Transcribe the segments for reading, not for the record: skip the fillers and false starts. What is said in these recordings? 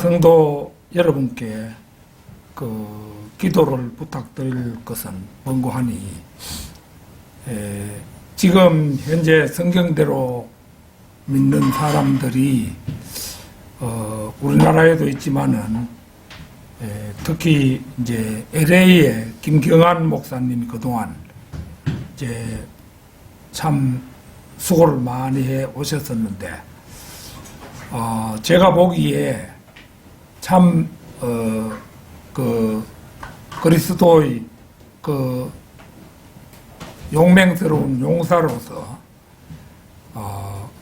성도 여러분께 기도를 부탁드릴 것은 뭔고 하니, 지금 현재 성경대로 믿는 사람들이 우리나라에도 있지만은 특히 이제 LA의 김경환 목사님이 그동안 이제 참 수고를 많이 해 오셨었는데, 제가 보기에 참 그리스도의 용맹스러운 용사로서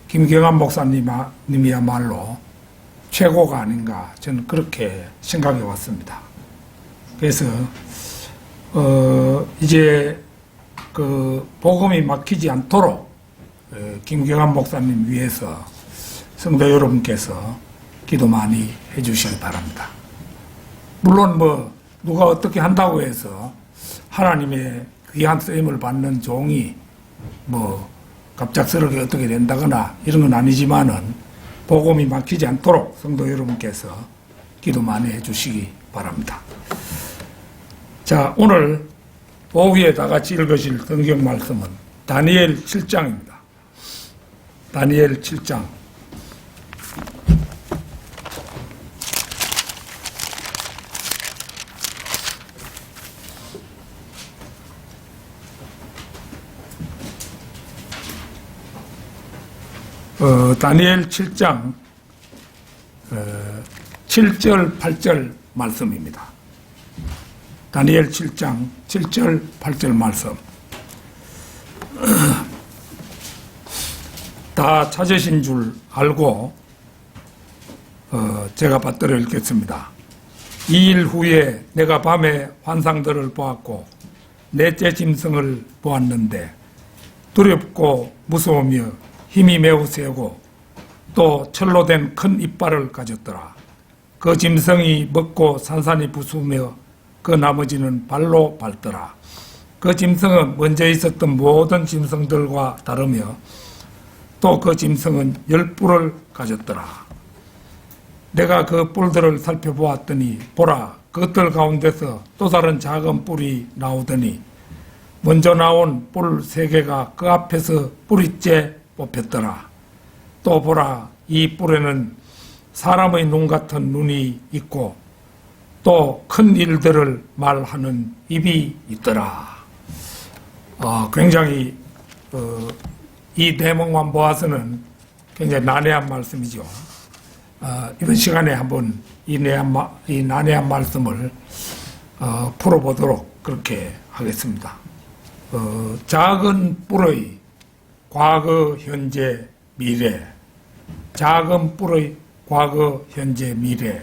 김경환 목사님이야말로 최고가 아닌가, 저는 그렇게 생각해 왔습니다. 그래서 이제 복음이 막히지 않도록 김경환 목사님 위해서 성도 여러분께서 기도 많이 해주시기 바랍니다. 물론 누가 어떻게 한다고 해서 하나님의 귀한 쓰임을 받는 종이 갑작스럽게 어떻게 된다거나 이런 건 아니지만은 복음이 막히지 않도록 성도 여러분께서 기도 많이 해주시기 바랍니다. 자, 오늘 오후에 다 같이 읽으실 성경 말씀은 다니엘 7장입니다. 다니엘 7장. 다니엘 7장 7절 8절 말씀입니다. 다니엘 7장 7절 8절 말씀. 다 찾으신 줄 알고 제가 받들어 읽겠습니다. 2일 후에 내가 밤에 환상들을 보았고 넷째 짐승을 보았는데 두렵고 무서우며 힘이 매우 세고 또 철로 된 큰 이빨을 가졌더라. 그 짐승이 먹고 산산이 부수며 그 나머지는 발로 밟더라. 그 짐승은 먼저 있었던 모든 짐승들과 다르며 또 그 짐승은 10뿔을 가졌더라. 내가 그 뿔들을 살펴보았더니 보라, 그것들 가운데서 또 다른 작은 뿔이 나오더니 먼저 나온 뿔 3개가 그 앞에서 뿌리째 뽑혔더라. 또 보라, 이 뿔에는 사람의 눈 같은 눈이 있고 또 큰 일들을 말하는 입이 있더라. 굉장히 이 내용만 보아서는 굉장히 난해한 말씀이죠. 이번 시간에 한번 이 난해한 말씀을 풀어보도록 그렇게 하겠습니다. 작은 뿔의 과거, 현재, 미래, 작은 뿔의 과거, 현재, 미래,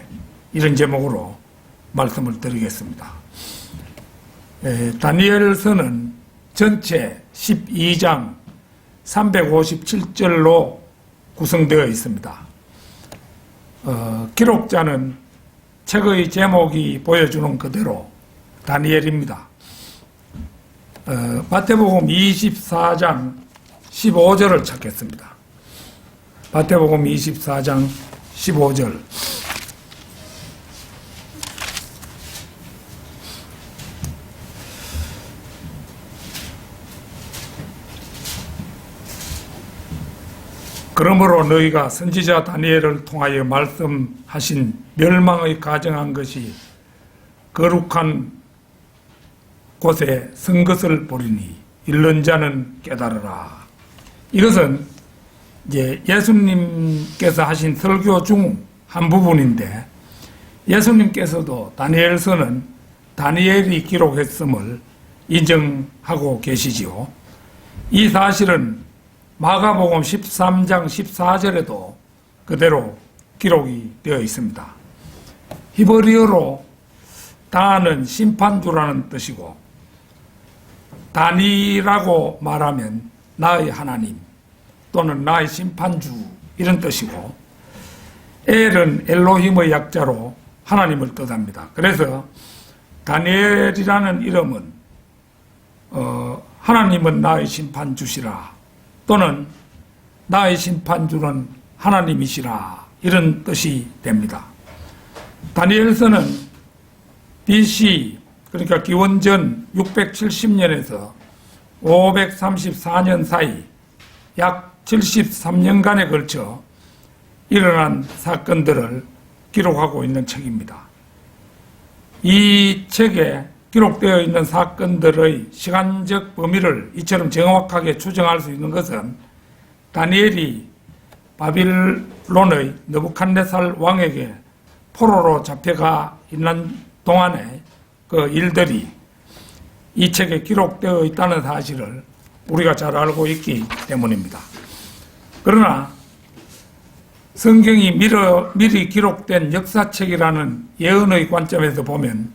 이런 제목으로 말씀을 드리겠습니다. 다니엘서는 전체 12장 357절로 구성되어 있습니다. 기록자는 책의 제목이 보여주는 그대로 다니엘입니다. 마태복음 24장 15절을 찾겠습니다. 마태복음 24장 15절. 그러므로 너희가 선지자 다니엘을 통하여 말씀하신 멸망의 가정한 것이 거룩한 곳에 선 것을 보리니 읽는 자는 깨달으라. 이것은 이제 예수님께서 하신 설교 중 한 부분인데, 예수님께서도 다니엘서는 다니엘이 기록했음을 인정하고 계시지요. 이 사실은 마가복음 13장 14절에도 그대로 기록이 되어 있습니다. 히브리어로 다는 심판주라는 뜻이고, 다니라고 말하면 나의 하나님 또는 나의 심판주 이런 뜻이고, 엘은 엘로힘의 약자로 하나님을 뜻합니다. 그래서 다니엘이라는 이름은 하나님은 나의 심판주시라 또는 나의 심판주는 하나님이시라 이런 뜻이 됩니다. 다니엘서는 BC, 그러니까 기원전 670년에서 534년 사이 약 73년간에 걸쳐 일어난 사건들을 기록하고 있는 책입니다. 이 책에 기록되어 있는 사건들의 시간적 범위를 이처럼 정확하게 추정할 수 있는 것은 다니엘이 바빌론의 느부갓네살 왕에게 포로로 잡혀가 있는 동안에 그 일들이 이 책에 기록되어 있다는 사실을 우리가 잘 알고 있기 때문입니다. 그러나 성경이 미리 기록된 역사책이라는 예언의 관점에서 보면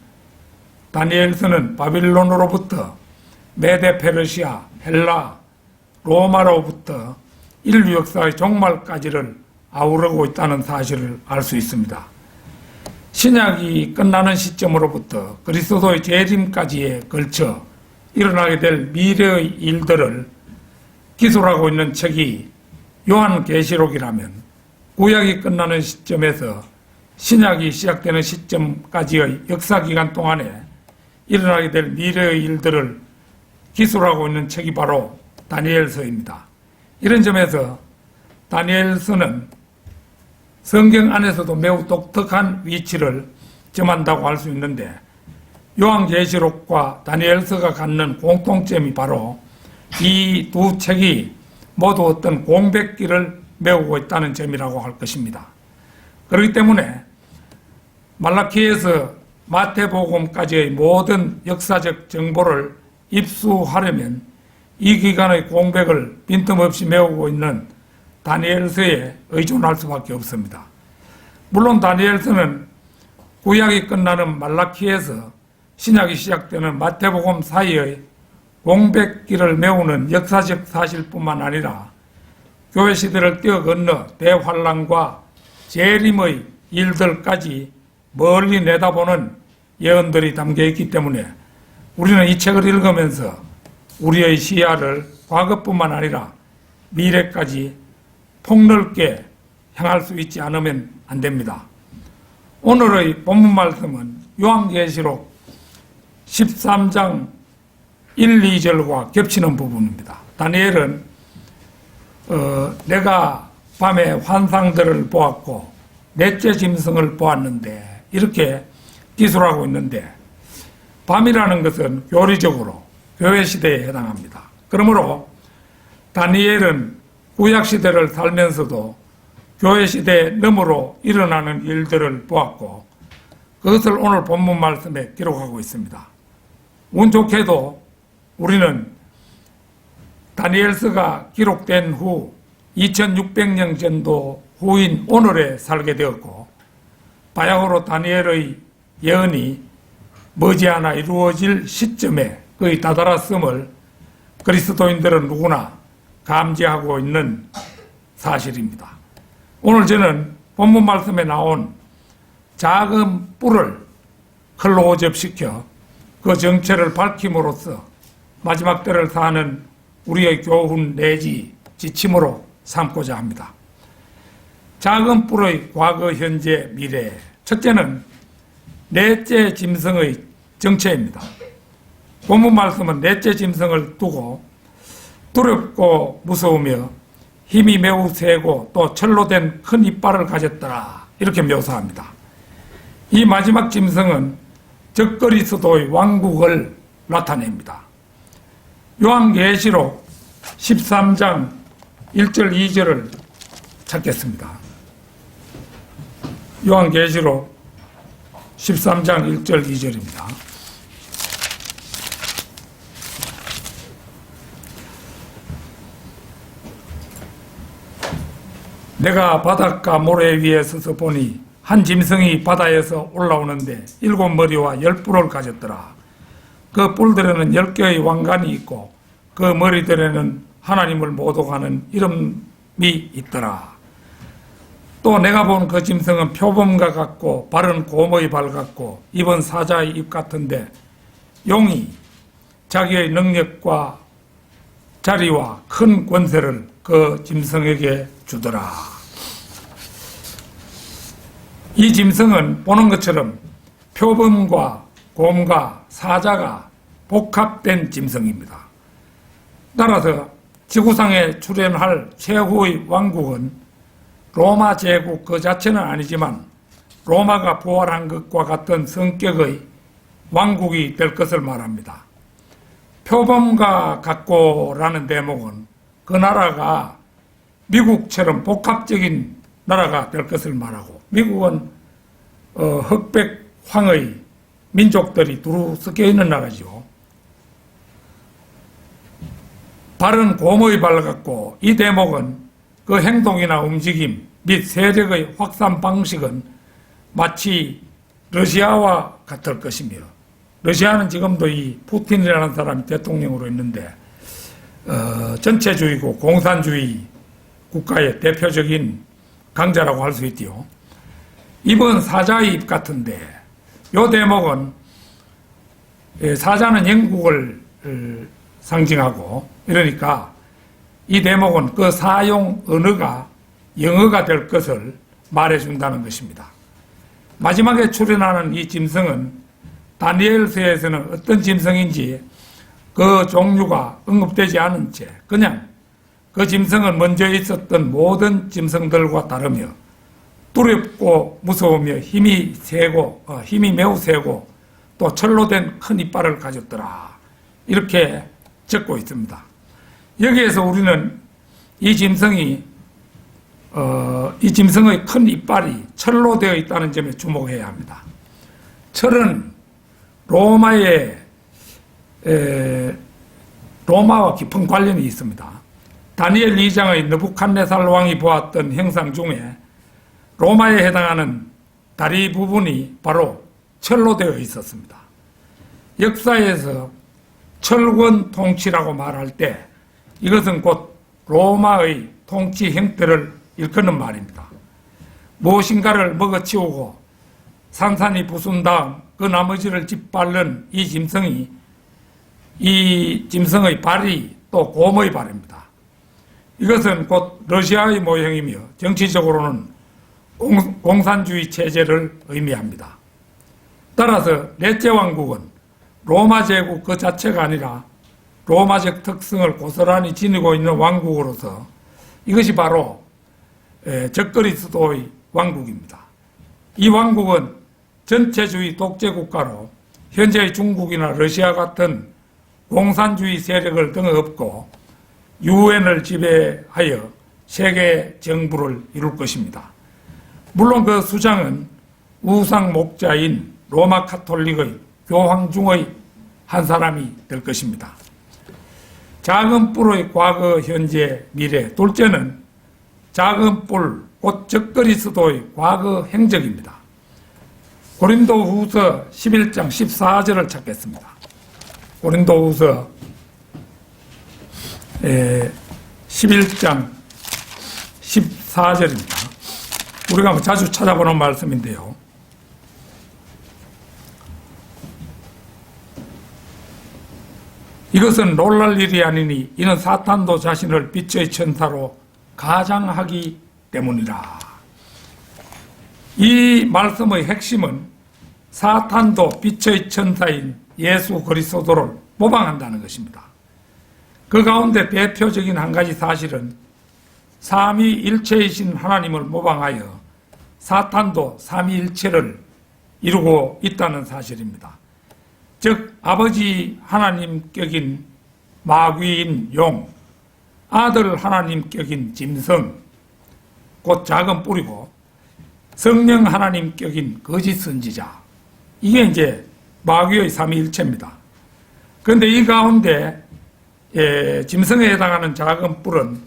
다니엘서는 바빌론으로부터 메데 페르시아, 헬라, 로마로부터 인류 역사의 종말까지를 아우르고 있다는 사실을 알 수 있습니다. 신약이 끝나는 시점으로부터 그리스도의 재림까지에 걸쳐 일어나게 될 미래의 일들을 기술하고 있는 책이 요한계시록이라면 구약이 끝나는 시점에서 신약이 시작되는 시점까지의 역사기간 동안에 일어나게 될 미래의 일들을 기술하고 있는 책이 바로 다니엘서입니다. 이런 점에서 다니엘서는 성경 안에서도 매우 독특한 위치를 점한다고 할 수 있는데 요한계시록과 다니엘서가 갖는 공통점이 바로 이 두 책이 모두 어떤 공백기를 메우고 있다는 점이라고 할 것입니다. 그렇기 때문에 말라키에서 마태복음까지의 모든 역사적 정보를 입수하려면 이 기간의 공백을 빈틈없이 메우고 있는 다니엘서에 의존할 수밖에 없습니다. 물론 다니엘서는 구약이 끝나는 말라키에서 신약이 시작되는 마태복음 사이의 공백기를 메우는 역사적 사실뿐만 아니라 교회 시대를 뛰어건너 대환란과 재림의 일들까지 멀리 내다보는 예언들이 담겨 있기 때문에 우리는 이 책을 읽으면서 우리의 시야를 과거뿐만 아니라 미래까지 폭넓게 향할 수 있지 않으면 안 됩니다. 오늘의 본문 말씀은 요한계시록 13장 1, 2절과 겹치는 부분입니다. 다니엘은 내가 밤에 환상들을 보았고 넷째 짐승을 보았는데 이렇게 기술하고 있는데 밤이라는 것은 교리적으로 교회 시대에 해당합니다. 그러므로 다니엘은 구약 시대를 살면서도 교회 시대 너머로 일어나는 일들을 보았고 그것을 오늘 본문 말씀에 기록하고 있습니다. 운 좋게도 우리는 다니엘서가 기록된 후 2600년 정도 후인 오늘에 살게 되었고 바야흐로 다니엘의 예언이 머지않아 이루어질 시점에 거의 다다랐음을 그리스도인들은 누구나 감지하고 있는 사실입니다. 오늘 저는 본문 말씀에 나온 작은 뿔을 칼로 오접시켜 그 정체를 밝힘으로써 마지막 때를 사는 우리의 교훈 내지 지침으로 삼고자 합니다. 작은 뿔의 과거, 현재, 미래. 첫째는 넷째 짐승의 정체입니다. 본문 말씀은 넷째 짐승을 두고 두렵고 무서우며 힘이 매우 세고 또 철로 된 큰 이빨을 가졌더라 이렇게 묘사합니다. 이 마지막 짐승은 적그리스도의 왕국을 나타냅니다. 요한계시록 13장 1절 2절을 찾겠습니다. 요한계시록 13장 1절 2절입니다. 내가 바닷가 모래 위에 서서 보니 한 짐승이 바다에서 올라오는데 7머리와 10뿔을 가졌더라. 그 뿔들에는 10개의 왕관이 있고 그 머리들에는 하나님을 모독하는 이름이 있더라. 또 내가 본 그 짐승은 표범과 같고 발은 곰의 발 같고 입은 사자의 입 같은데 용이 자기의 능력과 자리와 큰 권세를 그 짐승에게 주더라. 이 짐승은 보는 것처럼 표범과 곰과 사자가 복합된 짐승입니다. 따라서 지구상에 출현할 최후의 왕국은 로마 제국 그 자체는 아니지만 로마가 부활한 것과 같은 성격의 왕국이 될 것을 말합니다. 표범과 같고라는 대목은 그 나라가 미국처럼 복합적인 나라가 될 것을 말하고, 미국은 흑백황의 민족들이 두루 섞여 있는 나라죠. 발은 곰의 발 같고, 이 대목은 그 행동이나 움직임 및 세력의 확산 방식은 마치 러시아와 같을 것이며, 러시아는 지금도 이 푸틴이라는 사람이 대통령으로 있는데 전체주의고 공산주의 국가의 대표적인 강자라고 할 수 있지요. 입은 사자의 입 같은데, 이 대목은 사자는 영국을 상징하고, 이러니까 이 대목은 그 사용 언어가 영어가 될 것을 말해준다는 것입니다. 마지막에 출현하는 이 짐승은 다니엘서에서는 어떤 짐승인지 그 종류가 언급되지 않은 채 그냥 그 짐승은 먼저 있었던 모든 짐승들과 다르며 두렵고 무서우며 힘이 매우 세고 또 철로 된 큰 이빨을 가졌더라, 이렇게 적고 있습니다. 여기에서 우리는 이 짐승의 큰 이빨이 철로 되어 있다는 점에 주목해야 합니다. 철은 로마와 깊은 관련이 있습니다. 다니엘 2장의 느부갓네살 왕이 보았던 형상 중에 로마에 해당하는 다리 부분이 바로 철로 되어 있었습니다. 역사에서 철권 통치라고 말할 때 이것은 곧 로마의 통치 형태를 일컫는 말입니다. 무엇인가를 먹어치우고 산산이 부순 다음 그 나머지를 짓밟는 이 짐승의 발이 또 곰의 발입니다. 이것은 곧 러시아의 모형이며 정치적으로는 공산주의 체제를 의미합니다. 따라서 넷째 왕국은 로마 제국 그 자체가 아니라 로마적 특성을 고스란히 지니고 있는 왕국으로서 이것이 바로 적그리스도의 왕국입니다. 이 왕국은 전체주의 독재국가로 현재의 중국이나 러시아 같은 공산주의 세력을 등업고 유엔을 지배하여 세계 정부를 이룰 것입니다. 물론 그 수장은 우상 목자인 로마 카톨릭의 교황 중의 한 사람이 될 것입니다. 작은 뿔의 과거, 현재, 미래, 둘째는 작은 뿔, 곧 적그리스도의 과거 행적입니다. 고린도후서 11장 14절을 찾겠습니다. 고린도후서 11장 14절입니다. 우리가 자주 찾아보는 말씀인데요. 이것은 놀랄 일이 아니니 이는 사탄도 자신을 빛의 천사로 가장하기 때문이라. 이 말씀의 핵심은 사탄도 빛의 천사인 예수 그리스도를 모방한다는 것입니다. 그 가운데 대표적인 한 가지 사실은 삼위일체이신 하나님을 모방하여 사탄도 삼위일체를 이루고 있다는 사실입니다. 즉 아버지 하나님격인 마귀인 용, 아들 하나님격인 짐승, 곧 작은 뿔이고 성령 하나님격인 거짓 선지자, 이게 이제 마귀의 삼위일체입니다. 그런데 이 가운데 짐승에 해당하는 작은 뿔은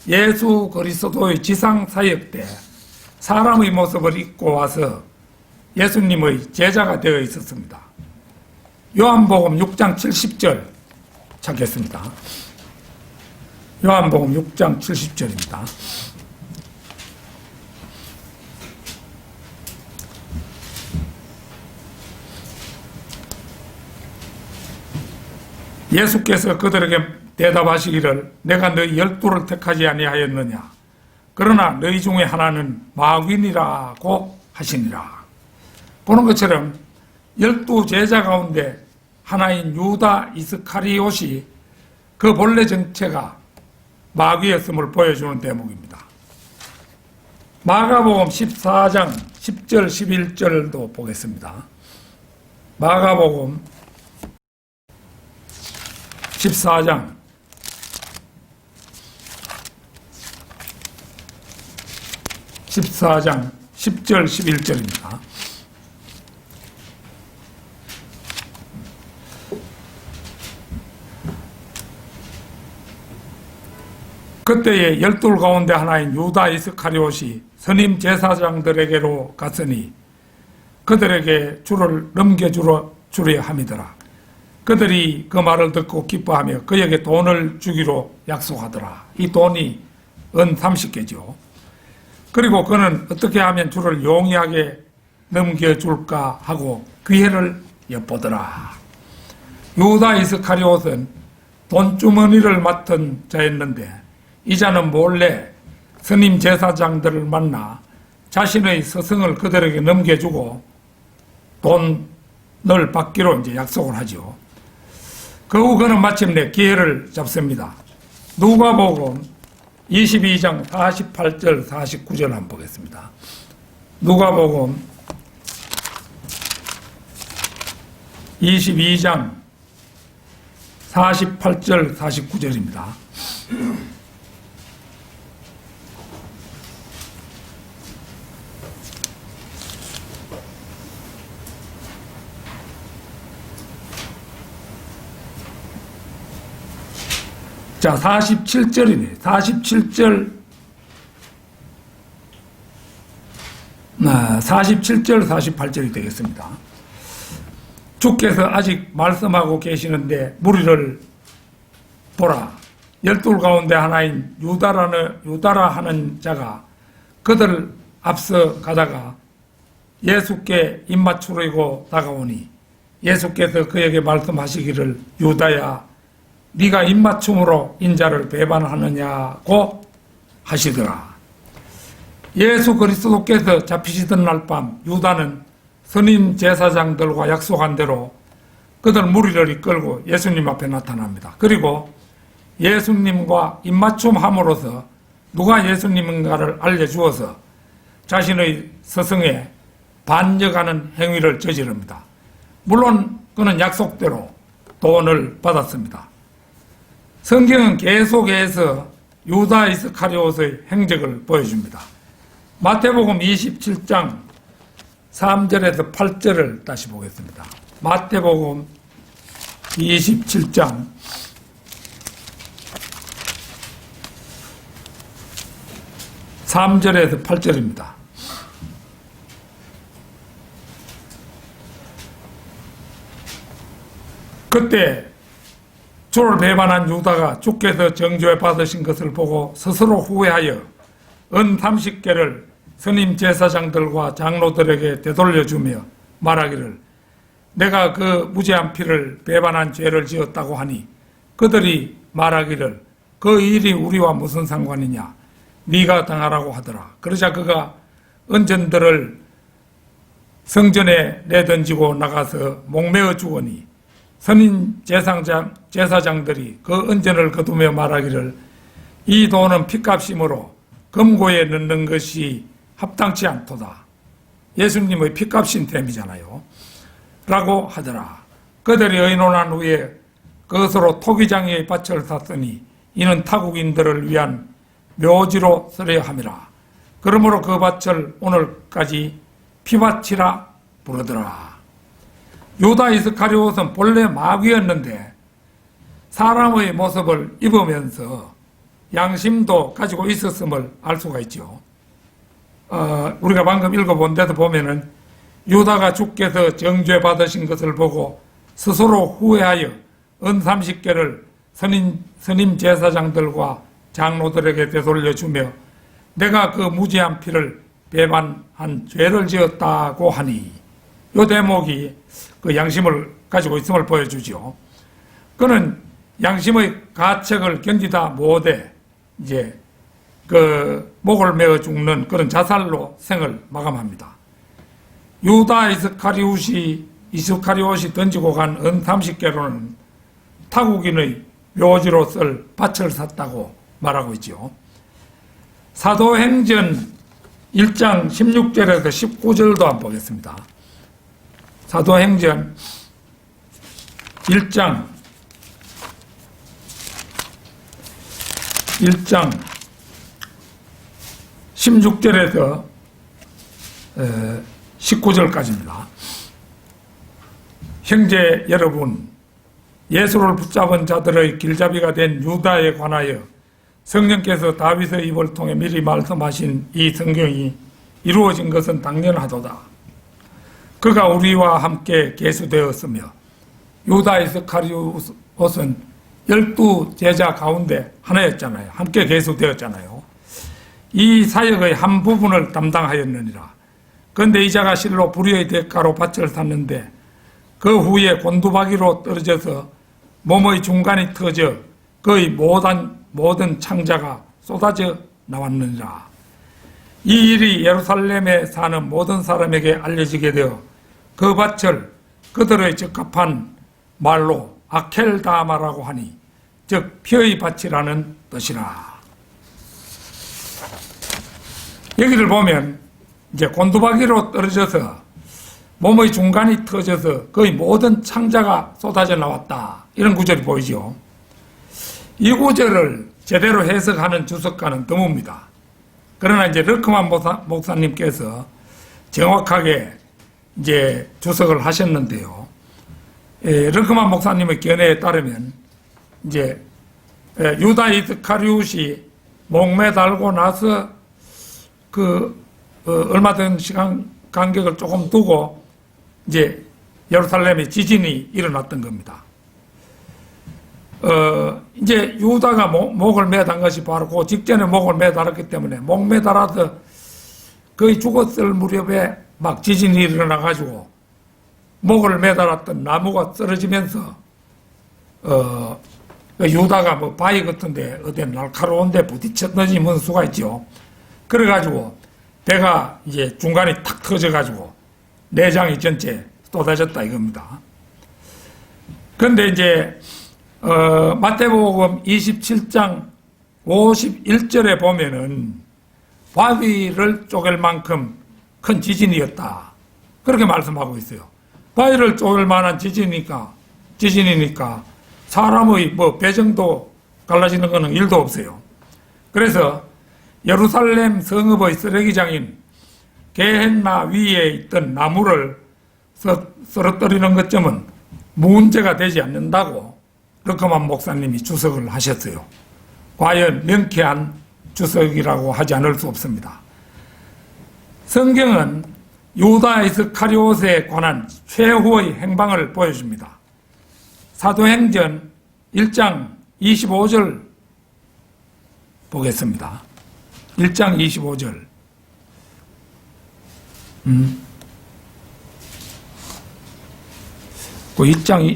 예수 그리스도의 지상 사역 때 사람의 모습을 입고 와서 예수님의 제자가 되어 있었습니다. 요한복음 6장 70절 찾겠습니다. 요한복음 6장 70절입니다. 예수께서 그들에게 대답하시기를 내가 너희 12를 택하지 아니하였느냐, 그러나 너희 중에 하나는 마귀니라고 하시니라. 보는 것처럼 12제자 가운데 하나인 유다 이스카리옷이 그 본래 정체가 마귀였음을 보여주는 대목입니다. 마가복음 14장 10절 11절도 보겠습니다. 마가복음 14장 10절 11절입니다. 그때에 12 가운데 하나인 유다 이스카리옷이 선임 제사장들에게로 갔으니 그들에게 줄을 넘겨주려 함이더라. 그들이 그 말을 듣고 기뻐하며 그에게 돈을 주기로 약속하더라. 이 돈이 은 30개죠. 그리고 그는 어떻게 하면 줄을 용이하게 넘겨줄까 하고 기회를 엿보더라. 유다 이스카리옷은 돈주머니를 맡은 자였는데 이 자는 몰래 스님 제사장들을 만나 자신의 서성을 그들에게 넘겨주고 돈을 받기로 이제 약속을 하죠. 그 후 그는 마침내 기회를 잡습니다. 누가복음 22장 48절 49절 한번 보겠습니다. 누가복음 22장 48절 49절입니다. 자, 47절이네. 47절, 48절이 되겠습니다. 주께서 아직 말씀하고 계시는데 무리를 보라. 12 가운데 하나인 유다라 하는 자가 그들 앞서 가다가 예수께 입맞추려고 다가오니 예수께서 그에게 말씀하시기를 유다야 네가 입맞춤으로 인자를 배반하느냐고 하시더라. 예수 그리스도께서 잡히시던 날 밤 유다는 선임 제사장들과 약속한 대로 그들 무리를 이끌고 예수님 앞에 나타납니다. 그리고 예수님과 입맞춤함으로써 누가 예수님인가를 알려주어서 자신의 스승에 반역하는 행위를 저지릅니다. 물론 그는 약속대로 돈을 받았습니다. 성경은 계속해서 유다 이스카리옷의 행적을 보여줍니다. 마태복음 27장 3절에서 8절을 다시 보겠습니다. 마태복음 27장 3절에서 8절입니다. 그때 주를 배반한 유다가 주께서 정죄 받으신 것을 보고 스스로 후회하여 은 30개를 스님 제사장들과 장로들에게 되돌려주며 말하기를 내가 그 무죄한 피를 배반한 죄를 지었다고 하니 그들이 말하기를 그 일이 우리와 무슨 상관이냐 네가 당하라고 하더라. 그러자 그가 은전들을 성전에 내던지고 나가서 목매어 죽으니 선임 제사장들이 그 은전을 거두며 말하기를 이 돈은 핏값이므로 금고에 넣는 것이 합당치 않도다. 예수님의 핏값인 셈이잖아요. 라고 하더라. 그들이 의논한 후에 그것으로 토기장의 밭을 샀으니 이는 타국인들을 위한 묘지로 쓰려 함이라. 그러므로 그 밭을 오늘까지 피밭이라 부르더라. 유다 이스카리옷은 본래 마귀였는데 사람의 모습을 입으면서 양심도 가지고 있었음을 알 수가 있죠. 우리가 방금 읽어본 데도 보면은 유다가 주께서 정죄 받으신 것을 보고 스스로 후회하여 은 30개를 선임 제사장들과 장로들에게 되돌려주며 내가 그 무죄한 피를 배반한 죄를 지었다고 하니 이 대목이 그 양심을 가지고 있음을 보여주죠. 그는 양심의 가책을 견디다 못해 이제 그 목을 메어 죽는 그런 자살로 생을 마감합니다. 유다 이스카리옷이 던지고 간 은 30개로는 타국인의 묘지로 쓸 밭을 샀다고 말하고 있죠. 사도행전 1장 16절에서 19절도 한번 보겠습니다. 사도행전 1장 16절에서 19절까지입니다. 형제 여러분, 예수를 붙잡은 자들의 길잡이가 된 유다에 관하여 성령께서 다윗의 입을 통해 미리 말씀하신 이 성경이 이루어진 것은 당연하도다. 그가 우리와 함께 계수되었으며 유다 이스카리옷은 12제자 가운데 하나였잖아요. 함께 계수되었잖아요. 이 사역의 한 부분을 담당하였느니라. 그런데 이 자가 실로 불의의 대가로 밭을 샀는데 그 후에 곤두박이로 떨어져서 몸의 중간이 터져 그의 모든 창자가 쏟아져 나왔느니라. 이 일이 예루살렘에 사는 모든 사람에게 알려지게 되어 그 밭을 그들의 적합한 말로 아켈다마라고 하니 즉 피의 밭이라는 뜻이라. 여기를 보면 이제 곤두박이로 떨어져서 몸의 중간이 터져서 거의 모든 창자가 쏟아져 나왔다. 이런 구절이 보이죠. 이 구절을 제대로 해석하는 주석가는 드뭅니다. 그러나 이제 르크만 목사님께서 정확하게 이제 주석을 하셨는데요. 르크만 목사님의 견해에 따르면 이제 유다 이스카리옷이 목매달고 나서 얼마 된 시간 간격을 조금 두고 이제 예루살렘에 지진이 일어났던 겁니다. 이제 유다가 목을 매단 것이 바로 그 직전에 목을 매달았기 때문에 목 매달아서 거의 죽었을 무렵에 막 지진이 일어나가지고 목을 매달았던 나무가 쓰러지면서 유다가 뭐 바위 같은데 어디 날카로운데 부딪혔는지 수가 있죠. 그래가지고 배가 이제 중간에 탁 터져가지고 내장이 전체 쏟아졌다 이겁니다. 그런데 이제 마태복음 27장 51절에 보면은 바위를 쪼갤 만큼 큰 지진이었다. 그렇게 말씀하고 있어요. 바위를 쪼갤 만한 지진이니까 사람의 배 정도 갈라지는 것은 일도 없어요. 그래서 예루살렘 성읍의 쓰레기장인 게헨나 위에 있던 나무를 쓰러뜨리는 것쯤은 문제가 되지 않는다고 르크만 목사님이 주석을 하셨어요. 과연 명쾌한 주석이라고 하지 않을 수 없습니다. 성경은 유다 이스카리옷에 관한 최후의 행방을 보여줍니다. 사도행전 1장 25절 보겠습니다. 1장 25절. 1장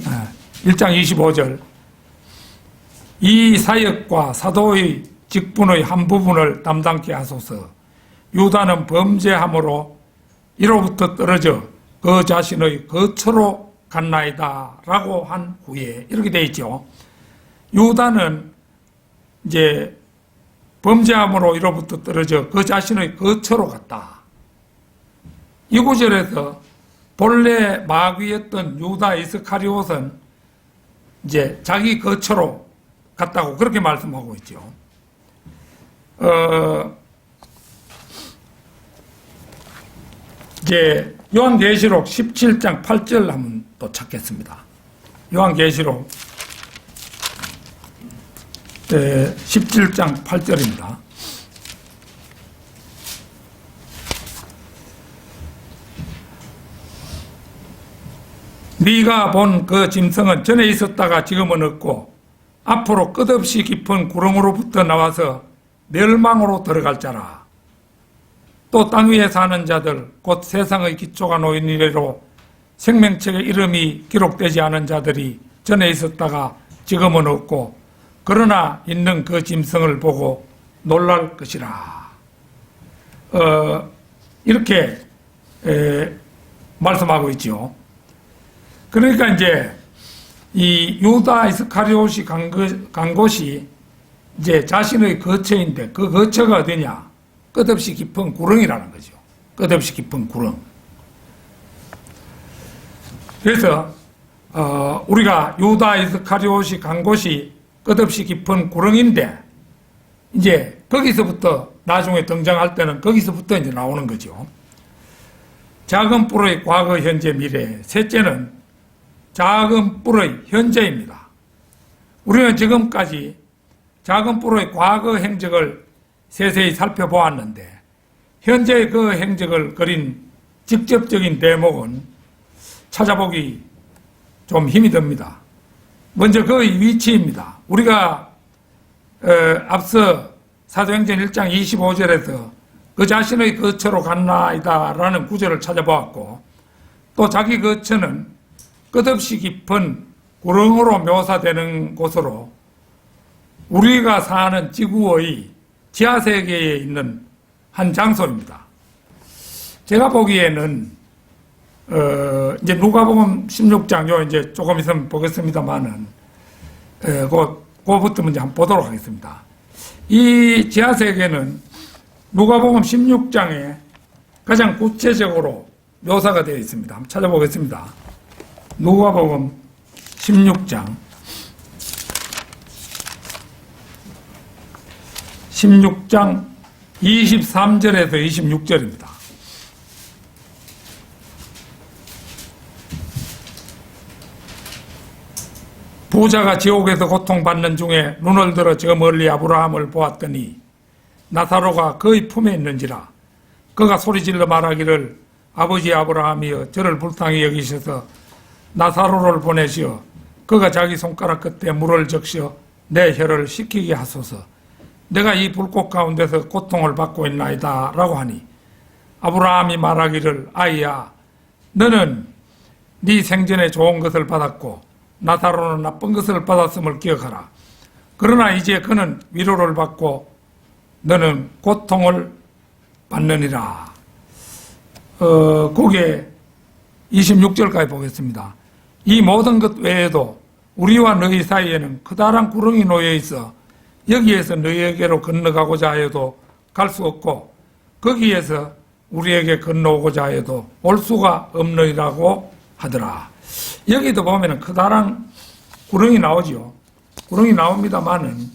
25절. 이 사역과 사도의 직분의 한 부분을 담당케 하소서. 유다는 범죄함으로 이로부터 떨어져 그 자신의 거처로 갔나이다 라고 한 후에 이렇게 되어 있죠. 유다는 이제 범죄함으로 이로부터 떨어져 그 자신의 거처로 갔다. 이 구절에서 본래 마귀였던 유다 이스카리옷은 이제 자기 거처로 갔다고 그렇게 말씀하고 있죠. 이제 요한계시록 17장 8절 한번 또 찾겠습니다. 요한계시록 17장 8절입니다. 네가 본 그 짐승은 전에 있었다가 지금은 없고 앞으로 끝없이 깊은 구렁으로부터 나와서 멸망으로 들어갈 자라. 또 땅 위에 사는 자들 곧 세상의 기초가 놓인 이래로 생명책의 이름이 기록되지 않은 자들이 전에 있었다가 지금은 없고 그러나 있는 그 짐승을 보고 놀랄 것이라. 이렇게 말씀하고 있죠. 그러니까 이제 이 유다 이스카리옷이 간 곳이 이제 자신의 거처인데 그 거처가 어디냐? 끝없이 깊은 구렁이라는 거죠. 끝없이 깊은 구렁. 그래서 우리가 유다 이스카리옷이 간 곳이 끝없이 깊은 구렁인데 이제 거기서부터 나중에 등장할 때는 거기서부터 이제 나오는 거죠. 작은 뿔의 과거, 현재, 미래. 셋째는 작은 뿔의 현재입니다. 우리는 지금까지 작은 뿔의 과거 행적을 세세히 살펴보았는데 현재의 그 행적을 그린 직접적인 대목은 찾아보기 좀 힘이 듭니다. 먼저 그의 위치입니다. 우리가 앞서 사도행전 1장 25절에서 그 자신의 거처로 갔나이다 라는 구절을 찾아보았고 또 자기 거처는 끝없이 깊은 구렁으로 묘사되는 곳으로 우리가 사는 지구의 지하세계에 있는 한 장소입니다. 제가 보기에는 이제 누가복음 16장 요 이제 조금 있으면 보겠습니다만은 그부터 먼저 한번 보도록 하겠습니다. 이 지하세계는 누가복음 16장에 가장 구체적으로 묘사가 되어 있습니다. 한번 찾아보겠습니다. 누가복음 16장 23절에서 26절입니다. 부자가 지옥에서 고통받는 중에 눈을 들어 저 멀리 아브라함을 보았더니 나사로가 그의 품에 있는지라 그가 소리질러 말하기를 아버지 아브라함이여 저를 불쌍히 여기셔서 나사로를 보내시어 그가 자기 손가락 끝에 물을 적셔 내 혀를 식히게 하소서 내가 이 불꽃 가운데서 고통을 받고 있나이다 라고 하니 아브라함이 말하기를 아이야 너는 네 생전에 좋은 것을 받았고 나사로는 나쁜 것을 받았음을 기억하라. 그러나 이제 그는 위로를 받고 너는 고통을 받느니라. 거기에 26절까지 보겠습니다. 이 모든 것 외에도 우리와 너희 사이에는 커다란 구렁이 놓여 있어 여기에서 너희에게로 건너가고자 하여도 갈 수 없고 거기에서 우리에게 건너오고자 해도 올 수가 없느니라고 하더라. 여기도 보면은 커다란 구렁이 나오죠. 구렁이 나옵니다만은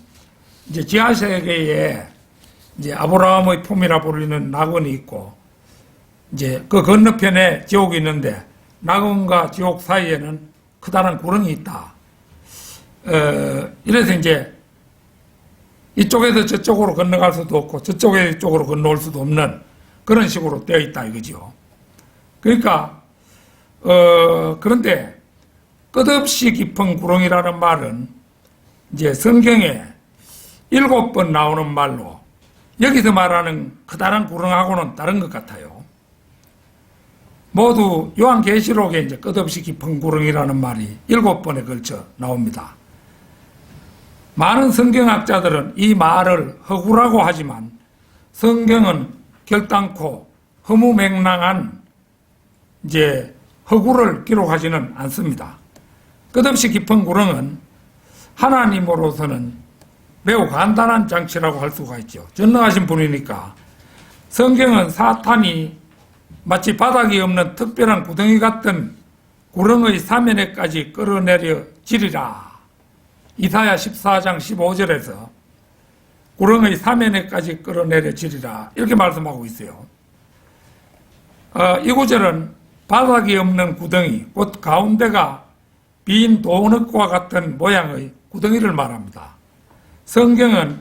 이제 지하세계에 이제 아브라함의 품이라 불리는 낙원이 있고 이제 그 건너편에 지옥이 있는데 낙원과 지옥 사이에는 커다란 구렁이 있다. 이래서 이제 이쪽에서 저쪽으로 건너갈 수도 없고 저쪽에서 이쪽으로 건너올 수도 없는 그런 식으로 되어 있다 이거죠. 그러니까 그런데 끝없이 깊은 구렁이라는 말은 이제 성경에 7번 나오는 말로 여기서 말하는 커다란 구렁하고는 다른 것 같아요. 모두 요한계시록에 이제 끝없이 깊은 구렁이라는 말이 7번에 걸쳐 나옵니다. 많은 성경학자들은 이 말을 허구라고 하지만 성경은 결단코 허무맹랑한 이제 허구를 기록하지는 않습니다. 끝없이 깊은 구렁은 하나님으로서는 매우 간단한 장치라고 할 수가 있죠. 전능하신 분이니까 성경은 사탄이 마치 바닥이 없는 특별한 구덩이 같은 구렁의 사면에까지 끌어내려 지리라. 이사야 14장 15절에서 구렁의 사면에까지 끌어내려 지리라 이렇게 말씀하고 있어요. 이 구절은 바닥이 없는 구덩이, 곧 가운데가 빈 도넛과 같은 모양의 구덩이를 말합니다. 성경은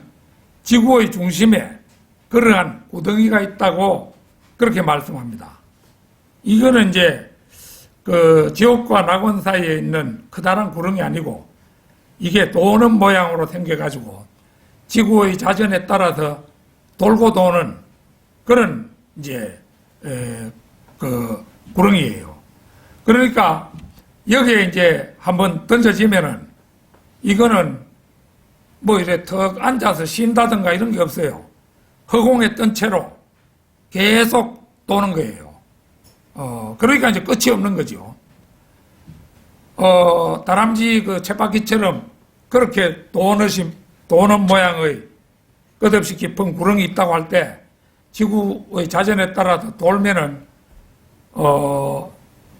지구의 중심에 그러한 구덩이가 있다고 그렇게 말씀합니다. 이거는 이제 그 지옥과 낙원 사이에 있는 커다란 구렁이 아니고 이게 도넛 모양으로 생겨가지고 지구의 자전에 따라서 돌고 도는 그런 이제 그 구렁이에요. 그러니까 여기에 이제 한번 던져지면은 이거는 뭐 이래 턱 앉아서 쉰다든가 이런 게 없어요. 허공에 뜬 채로 계속 도는 거예요. 그러니까 이제 끝이 없는 거죠. 다람쥐 그 쳇바퀴처럼 그렇게 도넛 모양의 끝없이 깊은 구렁이 있다고 할 때 지구의 자전에 따라서 돌면은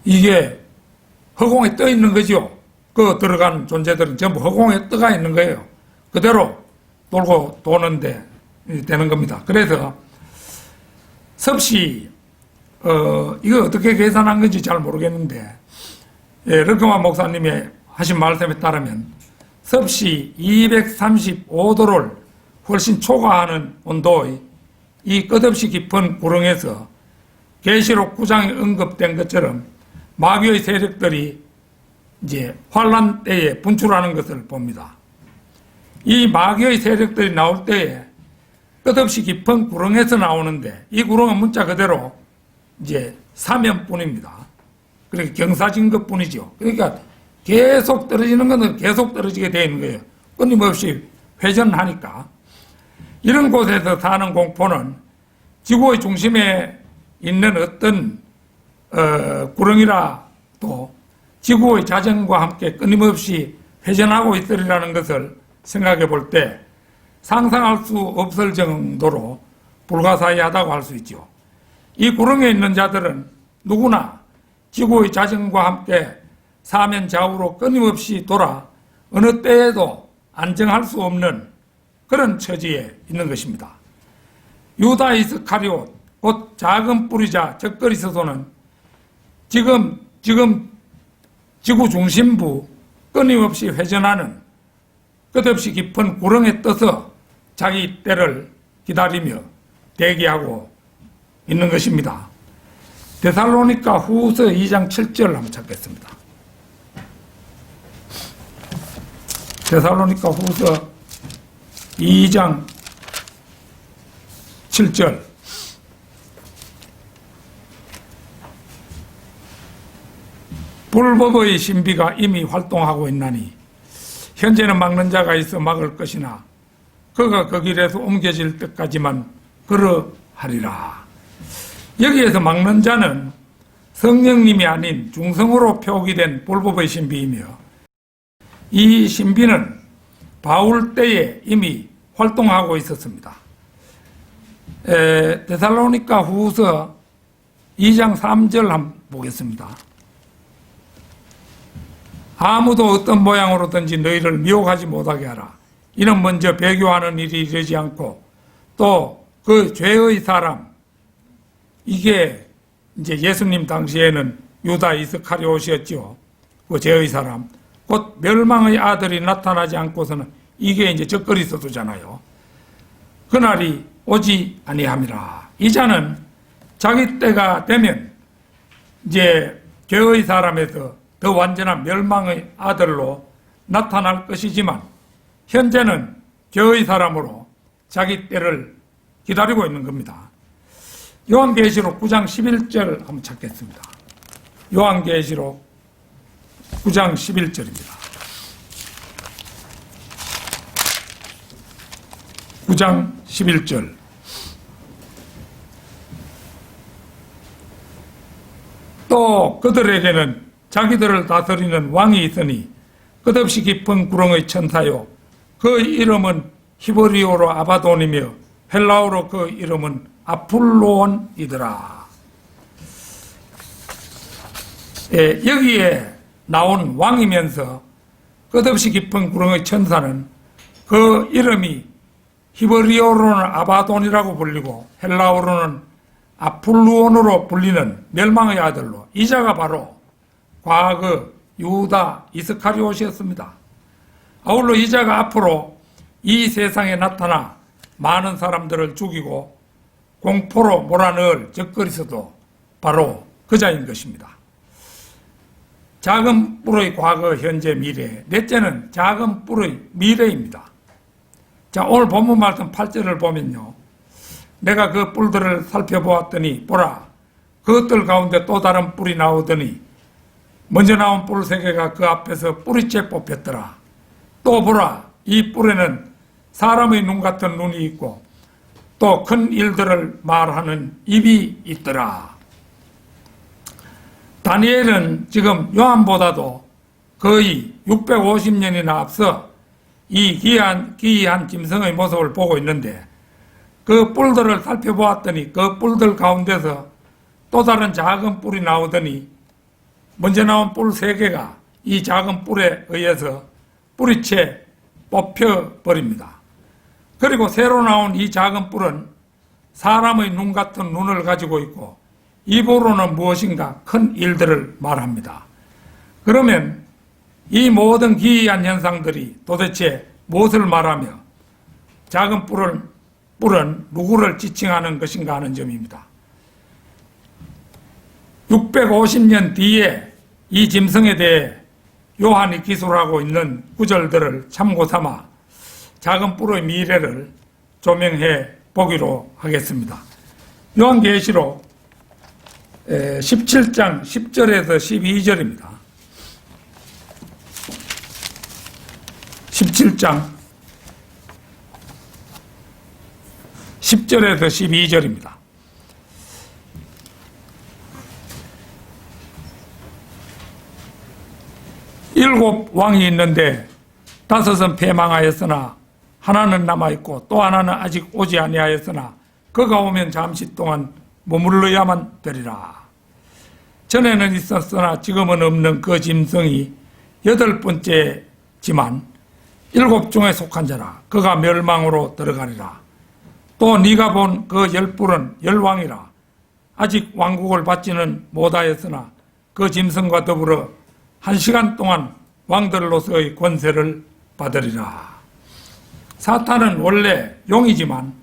이게 허공에 떠 있는 거죠. 그 들어간 존재들은 전부 허공에 떠가 있는 거예요. 그대로 돌고 도는데 되는 겁니다. 그래서 섭씨 이거 어떻게 계산한 건지 잘 모르겠는데 르크만 목사님이 하신 말씀에 따르면 섭씨 235도를 훨씬 초과하는 온도의 이 끝없이 깊은 구렁에서 계시록 9장에 언급된 것처럼 마귀의 세력들이 이제 환란 때에 분출하는 것을 봅니다. 이 마귀의 세력들이 나올 때에 끝없이 깊은 구렁에서 나오는데 이 구렁은 문자 그대로 이제 사면뿐입니다. 그러니까 경사진 것뿐이죠. 그러니까 계속 떨어지는 것은 계속 떨어지게 되어 있는 거예요. 끊임없이 회전하니까. 이런 곳에서 사는 공포는 지구의 중심에 있는 어떤 구렁이라도 지구의 자전과 함께 끊임없이 회전하고 있으리라는 것을 생각해 볼 때 상상할 수 없을 정도로 불가사의하다고 할 수 있죠. 이 구렁에 있는 자들은 누구나 지구의 자전과 함께 사면 좌우로 끊임없이 돌아 어느 때에도 안정할 수 없는 그런 처지에 있는 것입니다. 유다 이스카리옷 곧 작은 뿌리자 적그리스도는 지금 지구 중심부 끊임없이 회전하는 끝없이 깊은 구렁에 떠서 자기 때를 기다리며 대기하고 있는 것입니다. 데살로니가 후서 2장 7절 한번 찾겠습니다. 데살로니가 후서 2장 7절 불법의 신비가 이미 활동하고 있나니 현재는 막는 자가 있어 막을 것이나 그가 그 길에서 옮겨질 때까지만 그러하리라. 여기에서 막는 자는 성령님이 아닌 중성으로 표기된 불법의 신비이며 이 신비는 바울 때에 이미 활동하고 있었습니다. 데살로니가 후서 2장 3절 한번 보겠습니다. 아무도 어떤 모양으로든지 너희를 미혹하지 못하게 하라. 이는 먼저 배교하는 일이 이르지 않고 또 그 죄의 사람, 이게 이제 예수님 당시에는 유다 이스카리옷이었죠. 그 죄의 사람, 곧 멸망의 아들이 나타나지 않고서는 이게 이제 적그리스도잖아요. 그날이 오지 아니함이라. 이 자는 자기 때가 되면 이제 죄의 사람에서 더 완전한 멸망의 아들로 나타날 것이지만 현재는 죄의 사람으로 자기 때를 기다리고 있는 겁니다. 요한계시록 9장 11절 한번 찾겠습니다. 요한계시록 9장 11절입니다. 9장 11절 또 그들에게는 자기들을 다스리는 왕이 있으니 끝없이 깊은 구렁의 천사요 그 이름은 히브리어로 아바돈이며 헬라어로 그 이름은 아폴로온이더라. 여기에 나온 왕이면서 끝없이 깊은 구렁의 천사는 그 이름이 히브리어로는 아바돈이라고 불리고 헬라어로는 아폴루온으로 불리는 멸망의 아들로 이 자가 바로 과거 유다 이스카리옷이었습니다. 아울러 이 자가 앞으로 이 세상에 나타나 많은 사람들을 죽이고 공포로 몰아넣을 적그리스도 바로 그 자인 것입니다. 작은 뿔의 과거, 현재, 미래. 넷째는 작은 뿔의 미래입니다. 자, 오늘 본문 말씀 8절을 보면요. 내가 그 뿔들을 살펴보았더니 보라, 그것들 가운데 또 다른 뿔이 나오더니 먼저 나온 뿔 3개가 그 앞에서 뿌리째 뽑혔더라. 또 보라, 이 뿔에는 사람의 눈 같은 눈이 있고 또 큰 일들을 말하는 입이 있더라. 다니엘은 지금 요한보다도 거의 650년이나 앞서 이 기이한 짐승의 모습을 보고 있는데, 그 뿔들을 살펴보았더니 그 뿔들 가운데서 또 다른 작은 뿔이 나오더니 먼저 나온 뿔 3개가 이 작은 뿔에 의해서 뿌리채 뽑혀버립니다. 그리고 새로 나온 이 작은 뿔은 사람의 눈 같은 눈을 가지고 있고 입으로는 무엇인가 큰 일들을 말합니다. 그러면 이 모든 기이한 현상들이 도대체 무엇을 말하며 작은 뿔은 누구를 지칭하는 것인가 하는 점입니다. 650년 뒤에 이 짐승에 대해 요한이 기술하고 있는 구절들을 참고 삼아 작은 뿔의 미래를 조명해 보기로 하겠습니다. 요한계시록 17장 10절에서 12절입니다. 17장 10절에서 12절입니다. 일곱 왕이 있는데 5은 패망하였으나 하나는 남아있고 또 하나는 아직 오지 아니하였으나 그가 오면 잠시 동안 머물러야만 되리라. 전에는 있었으나 지금은 없는 그 짐승이 8번째지만 7 중에 속한 자라. 그가 멸망으로 들어가리라. 또 네가 본 그 10뿔은 10왕이라. 아직 왕국을 받지는 못하였으나 그 짐승과 더불어 1시간 동안 왕들로서의 권세를 받으리라. 사탄은 원래 용이지만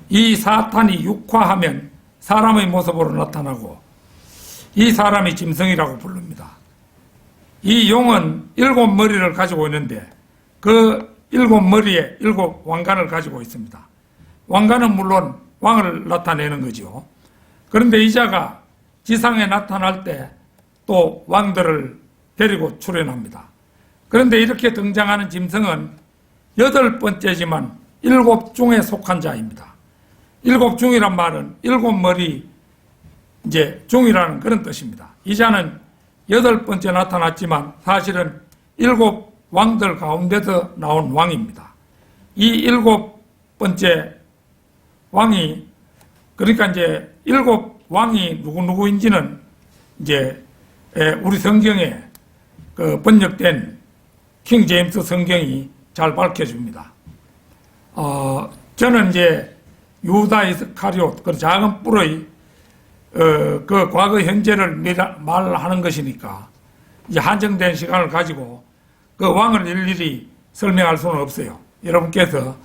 이 사탄이 육화하면 사람의 모습으로 나타나고 이 사람이 짐승이라고 부릅니다. 이 용은 7머리를 가지고 있는데 그 7머리에 7 왕관을 가지고 있습니다. 왕관은 물론 왕을 나타내는 거죠. 그런데 이 자가 지상에 나타날 때 또 왕들을 데리고 출현합니다. 그런데 이렇게 등장하는 짐승은 8번째지만 7 중에 속한 자입니다. 7 중이란 말은 7머리 중이라는 그런 뜻입니다. 이 자는 8번째 나타났지만 사실은 7 왕들 가운데서 나온 왕입니다. 이 7번째 왕이, 그러니까 7 왕이 누구인지는 우리 성경에 그 번역된 킹 제임스 성경이 잘 밝혀줍니다. 저는 유다 이스카리옷, 그 작은 뿔의 그 과거 현재를 말하는 것이니까 한정된 시간을 가지고 그 왕을 일일이 설명할 수는 없어요. 여러분께서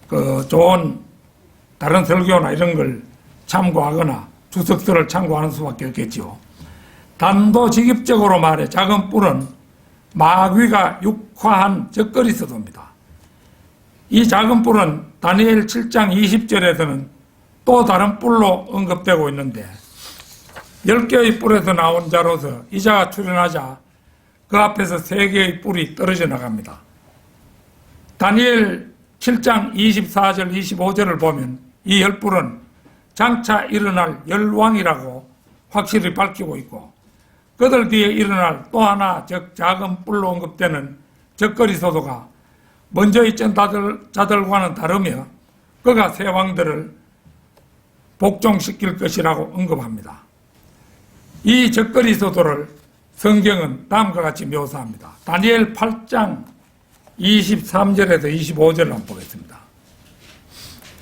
그 좋은 다른 설교나 이런 걸 참고하거나 주석서를 참고하는 수밖에 없겠죠. 단도직입적으로 말해 작은 뿔은 마귀가 육화한 적그리스도입니다. 이 작은 뿔은 다니엘 7장 20절에서는 또 다른 뿔로 언급되고 있는데 10개의 뿔에서 나온 자로서 이 자가 출현하자 그 앞에서 3개의 뿔이 떨어져 나갑니다. 다니엘 7장 24절 25절을 보면 이 10뿔은 장차 일어날 10왕이라고 확실히 밝히고 있고 그들 뒤에 일어날 또 하나 즉 작은 뿔로 언급되는 적그리스도가 먼저 있던 자들과는 다르며 그가 새 왕들을 복종시킬 것이라고 언급합니다. 이 적그리스도를 성경은 다음과 같이 묘사합니다. 다니엘 8장 23절에서 25절을 한번 보겠습니다.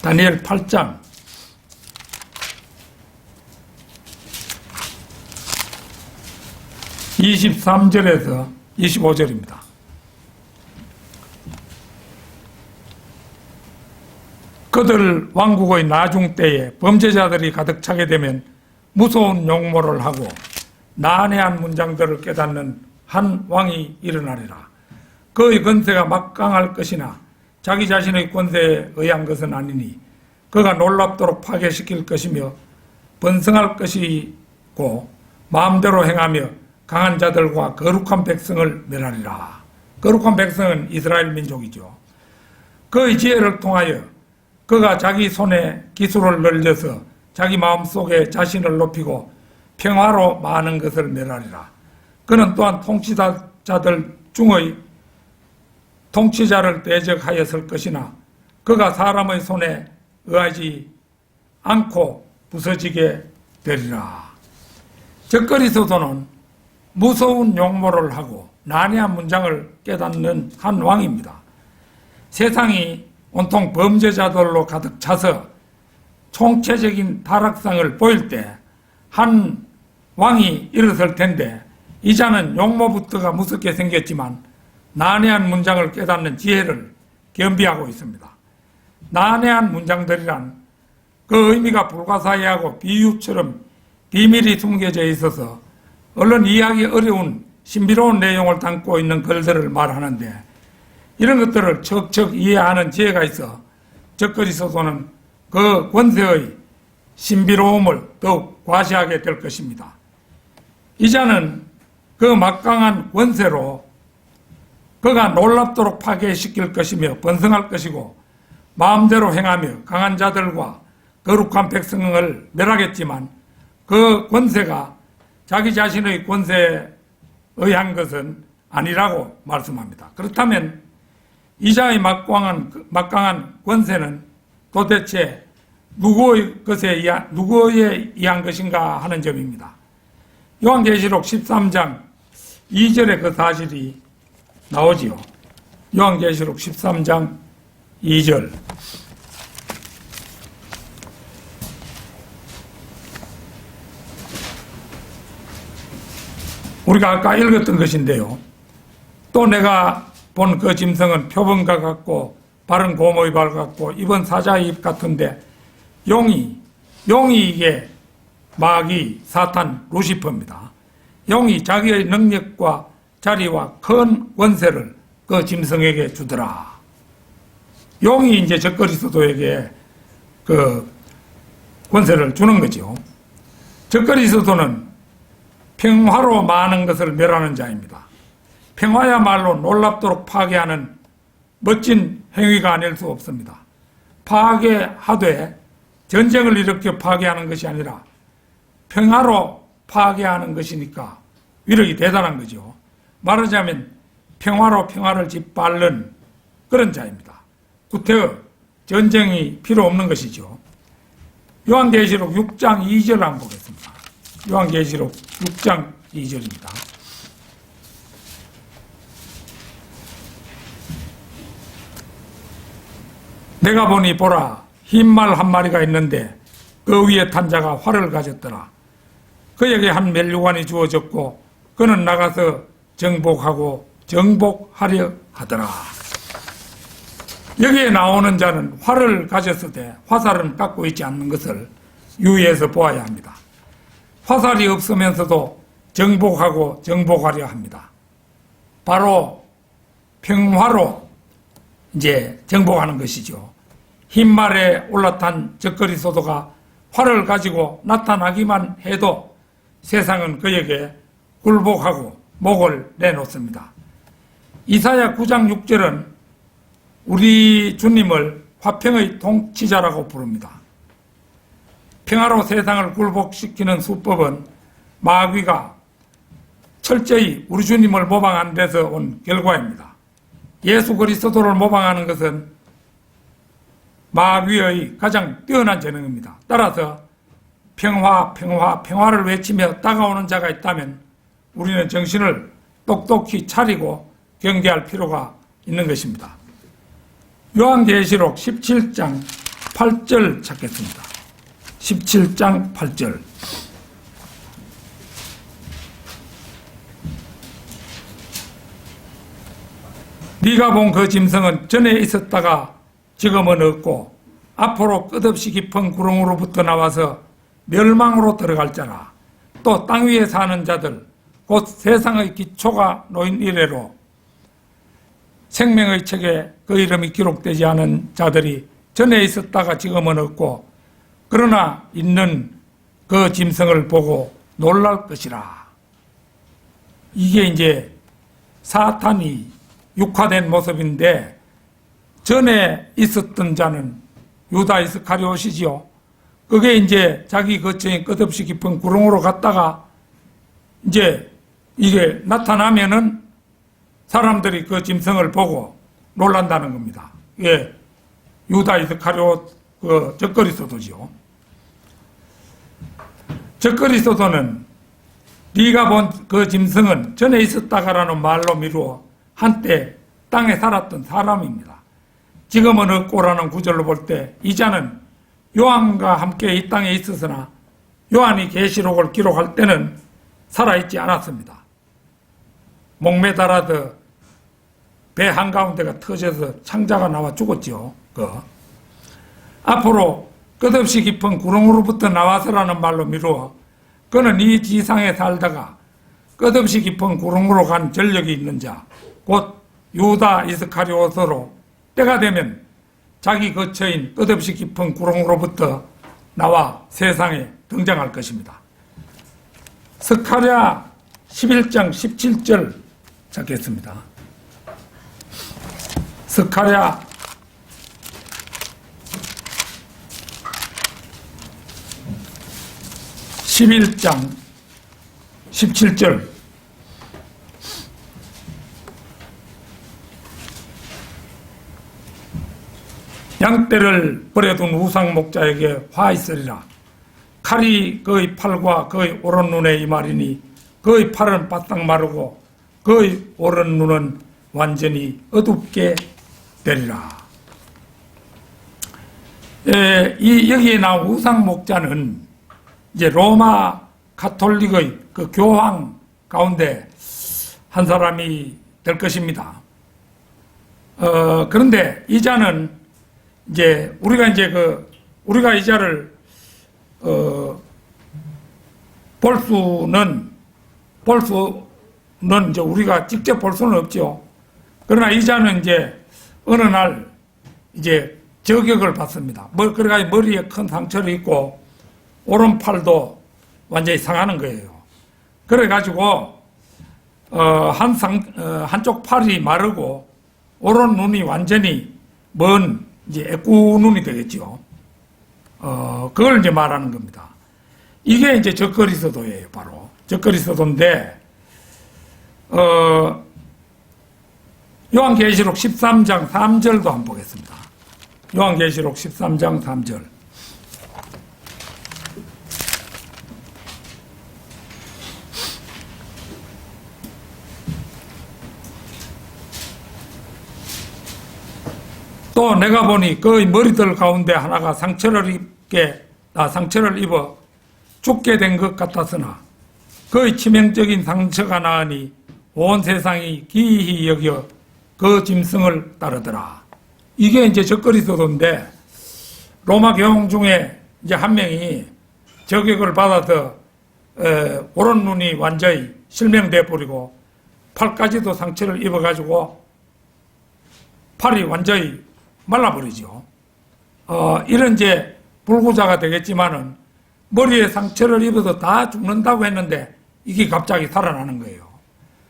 다니엘 8장 23절에서 25절입니다. 그들 왕국의 나중 때에 범죄자들이 가득 차게 되면 무서운 용모를 하고 난해한 문장들을 깨닫는 한 왕이 일어나리라. 그의 권세가 막강할 것이나 자기 자신의 권세에 의한 것은 아니니 그가 놀랍도록 파괴시킬 것이며 번성할 것이고 마음대로 행하며 강한 자들과 거룩한 백성을 멸하리라. 거룩한 백성은 이스라엘 민족이죠. 그의 지혜를 통하여 그가 자기 손에 기술을 늘려서 자기 마음속에 자신을 높이고 평화로 많은 것을 멸하리라. 그는 또한 통치자들 중의 통치자를 대적하였을 것이나 그가 사람의 손에 의하지 않고 부서지게 되리라. 적그리스도는 무서운 용모를 하고 난해한 문장을 깨닫는 한 왕입니다. 세상이 온통 범죄자들로 가득 차서 총체적인 타락상을 보일 때 한 왕이 일어설 텐데 이 자는 용모부터가 무섭게 생겼지만 난해한 문장을 깨닫는 지혜를 겸비하고 있습니다. 난해한 문장들이란 그 의미가 불가사의하고 비유처럼 비밀이 숨겨져 있어서 얼른 이해하기 어려운 신비로운 내용을 담고 있는 글들을 말하는데 이런 것들을 척척 이해하는 지혜가 있어 적그리스도는 그 권세의 신비로움을 더욱 과시하게 될 것입니다. 이 자는 그 막강한 권세로 그가 놀랍도록 파괴시킬 것이며 번성할 것이고 마음대로 행하며 강한 자들과 거룩한 백성을 멸하겠지만 그 권세가 자기 자신의 권세에 의한 것은 아니라고 말씀합니다. 그렇다면 이자의 막강한 권세는 도대체 누구에 의한 것인가 하는 점입니다. 요한계시록 13장 2절에 그 사실이 나오지요. 요한계시록 13장 2절. 우리가 아까 읽었던 것인데요. 또 내가 본 그 짐승은 표범과 같고 발은 곰의 발 같고 입은 사자의 입 같은데 용이 이게 마귀, 사탄, 루시퍼입니다. 용이 자기의 능력과 자리와 큰 권세를 그 짐승에게 주더라. 용이 이제 적그리스도에게 그 권세를 주는 거죠. 적그리스도는 평화로 많은 것을 멸하는 자입니다. 평화야말로 놀랍도록 파괴하는 멋진 행위가 아닐 수 없습니다. 파괴하되 전쟁을 일으켜 파괴하는 것이 아니라 평화로 파괴하는 것이니까 위력이 대단한 거죠. 말하자면 평화로 평화를 짓밟는 그런 자입니다. 구태여 전쟁이 필요 없는 것이죠. 요한계시록 6장 2절 한번 보겠습니다. 요한계시록 6장 2절입니다. 내가 보니 보라 흰 말 한 마리가 있는데 그 위에 탄 자가 활을 가졌더라. 그에게 한 면류관이 주어졌고 그는 나가서 정복하고 정복하려 하더라. 여기에 나오는 자는 활을 가졌을 때 화살은 갖고 있지 않는 것을 유의해서 보아야 합니다. 화살이 없으면서도 정복하고 정복하려 합니다. 바로 평화로 이제 정복하는 것이죠. 흰말에 올라탄 적그리스도가 활을 가지고 나타나기만 해도 세상은 그에게 굴복하고 목을 내놓습니다. 이사야 9장 6절은 우리 주님을 화평의 통치자라고 부릅니다. 평화로 세상을 굴복시키는 수법은 마귀가 철저히 우리 주님을 모방한 데서 온 결과입니다. 예수 그리스도를 모방하는 것은 마귀의 가장 뛰어난 재능입니다. 따라서 평화를 외치며 다가오는 자가 있다면 우리는 정신을 똑똑히 차리고 경계할 필요가 있는 것입니다. 요한계시록 17장 8절 찾겠습니다. 17장 8절. 네가 본 그 짐승은 전에 있었다가 지금은 없고 앞으로 끝없이 깊은 구렁으로부터 나와서 멸망으로 들어갈 자라. 또 땅 위에 사는 자들 곧 세상의 기초가 놓인 이래로 생명의 책에 그 이름이 기록되지 않은 자들이 전에 있었다가 지금은 없고 그러나 있는 그 짐승을 보고 놀랄 것이라. 이게 이제 사탄이 육화된 모습인데 전에 있었던 자는 유다 이스카리옷이지요. 그게 이제 자기 거처인 끝없이 깊은 구렁으로 갔다가 이제 이게 나타나면은 사람들이 그 짐승을 보고 놀란다는 겁니다. 예, 유다 이스카리옷 그 적그리스도지요. 적그리스도는 네가 본 그 짐승은 전에 있었다가라는 말로 미루어 한때 땅에 살았던 사람입니다. 지금은 없고라는 구절로 볼 때 이 자는 요한과 함께 이 땅에 있었으나 요한이 계시록을 기록할 때는 살아있지 않았습니다. 목매달아서 배 한가운데가 터져서 창자가 나와 죽었죠. 앞으로 끝없이 깊은 구렁으로부터 나와서라는 말로 미루어 그는 이 지상에 살다가 끝없이 깊은 구렁으로 간 전력이 있는 자, 곧 유다 이스카리옷으로 때가 되면 자기 거처인 끝없이 깊은 구렁으로부터 나와 세상에 등장할 것입니다. 스가랴 11장 17절 찾겠습니다. 스가랴 11장 17절 양떼를 버려둔 우상 목자에게 화 있으리라. 칼이 그의 팔과 그의 오른 눈에 임하리니 그의 팔은 바싹 마르고 그의 오른 눈은 완전히 어둡게 되리라. 여기에 나온 우상 목자는 이제 로마 가톨릭의 그 교황 가운데 한 사람이 될 것입니다. 그런데 이 자는 이제 우리가 이 자를 볼 수는 이제 우리가 직접 볼 수는 없죠. 그러나 이 자는 이제 어느 날 이제 저격을 받습니다. 그래가지고 머리에 큰 상처를 입고 오른팔도 완전히 상하는 거예요. 그래가지고 한쪽 팔이 마르고 오른 눈이 완전히 먼 이제 애꾸 눈이 되겠죠. 그걸 이제 말하는 겁니다. 이게 이제 적그리스도예요. 바로 적그리스도인데 요한계시록 13장 3절도 한번 보겠습니다. 요한계시록 13장 3절 또 내가 보니 그의 머리들 가운데 하나가 상처를 입어 죽게 된 것 같았으나 그의 치명적인 상처가 나으니 온 세상이 기이히 여겨 그 짐승을 따르더라. 이게 이제 적그리스도인데 로마 교황 중에 이제 한 명이 저격을 받아서 오른 눈이 완전히 실명돼 버리고 팔까지도 상처를 입어가지고 팔이 완전히 말라버리죠. 이런 이제 불구자가 되겠지만은 머리에 상처를 입어도 다 죽는다고 했는데 이게 갑자기 살아나는 거예요.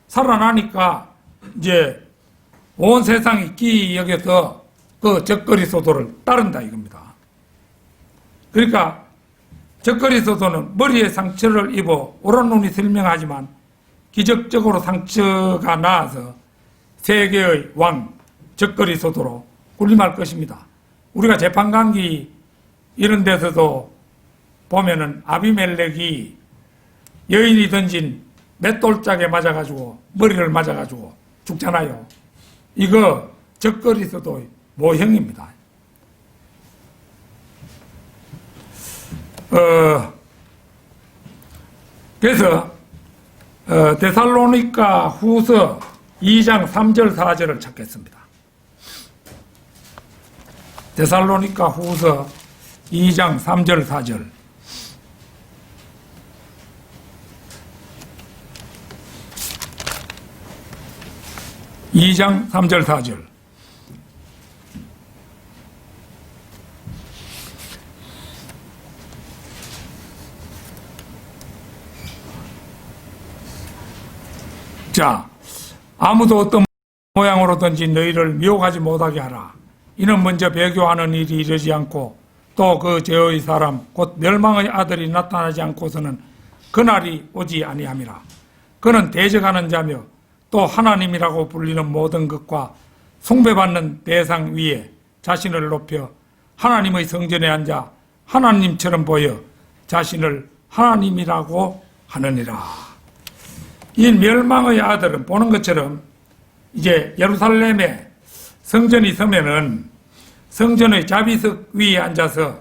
살아나니까 이제 온 세상이 기이 여겨서 그 적그리스도를 따른다 이겁니다. 그러니까 적그리스도는 머리에 상처를 입어 오른 눈이 설명하지만 기적적으로 상처가 나아서 세계의 왕 적그리스도로 군림할 것입니다. 우리가 재판관기 이런 데서도 보면은 아비멜렉이 여인이 던진 맷돌짝에 맞아가지고 머리를 맞아가지고 죽잖아요. 이거 적그리스도의 모형입니다. 그래서 데살로니가 후서 2장 3절 4절을 찾겠습니다. 데살로니가 후서 2장 3절 4절 2장 3절 4절 자, 아무도 어떤 모양으로든지 너희를 미혹하지 못하게 하라. 이는 먼저 배교하는 일이 이르지 않고 또 그 죄의 사람 곧 멸망의 아들이 나타나지 않고서는 그날이 오지 아니함이라. 그는 대적하는 자며 또 하나님이라고 불리는 모든 것과 숭배받는 대상 위에 자신을 높여 하나님의 성전에 앉아 하나님처럼 보여 자신을 하나님이라고 하느니라. 이 멸망의 아들은 보는 것처럼 이제 예루살렘에 성전이 서면은 성전의 자비석 위에 앉아서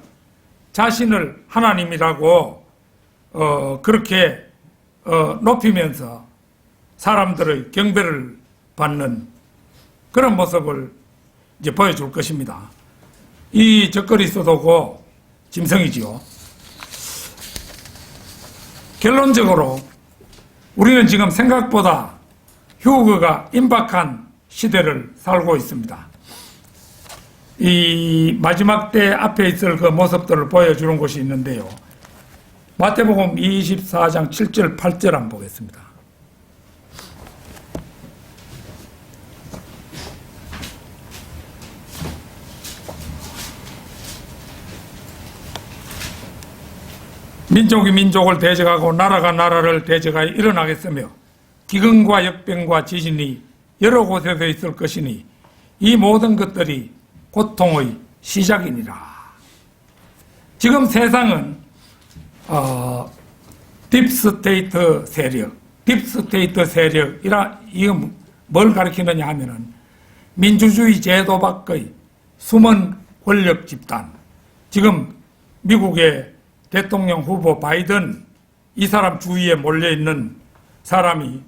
자신을 하나님이라고 그렇게 높이면서 사람들의 경배를 받는 그런 모습을 이제 보여줄 것입니다. 이 적그리스도고 짐승이지요. 결론적으로 우리는 지금 생각보다 휴거가 임박한 시대를 살고 있습니다. 이 마지막 때 앞에 있을 그 모습들을 보여주는 곳이 있는데요. 마태복음 24장 7절 8절 한번 보겠습니다. 민족이 민족을 대적하고 나라가 나라를 대적하여 일어나겠으며 기근과 역병과 지진이 여러 곳에서 있을 것이니 이 모든 것들이 고통의 시작이니라. 지금 세상은 딥스테이트 세력이라 이거 뭘 가리키느냐 하면은 민주주의 제도 밖의 숨은 권력 집단. 지금 미국의 대통령 후보 바이든 이 사람 주위에 몰려있는 사람이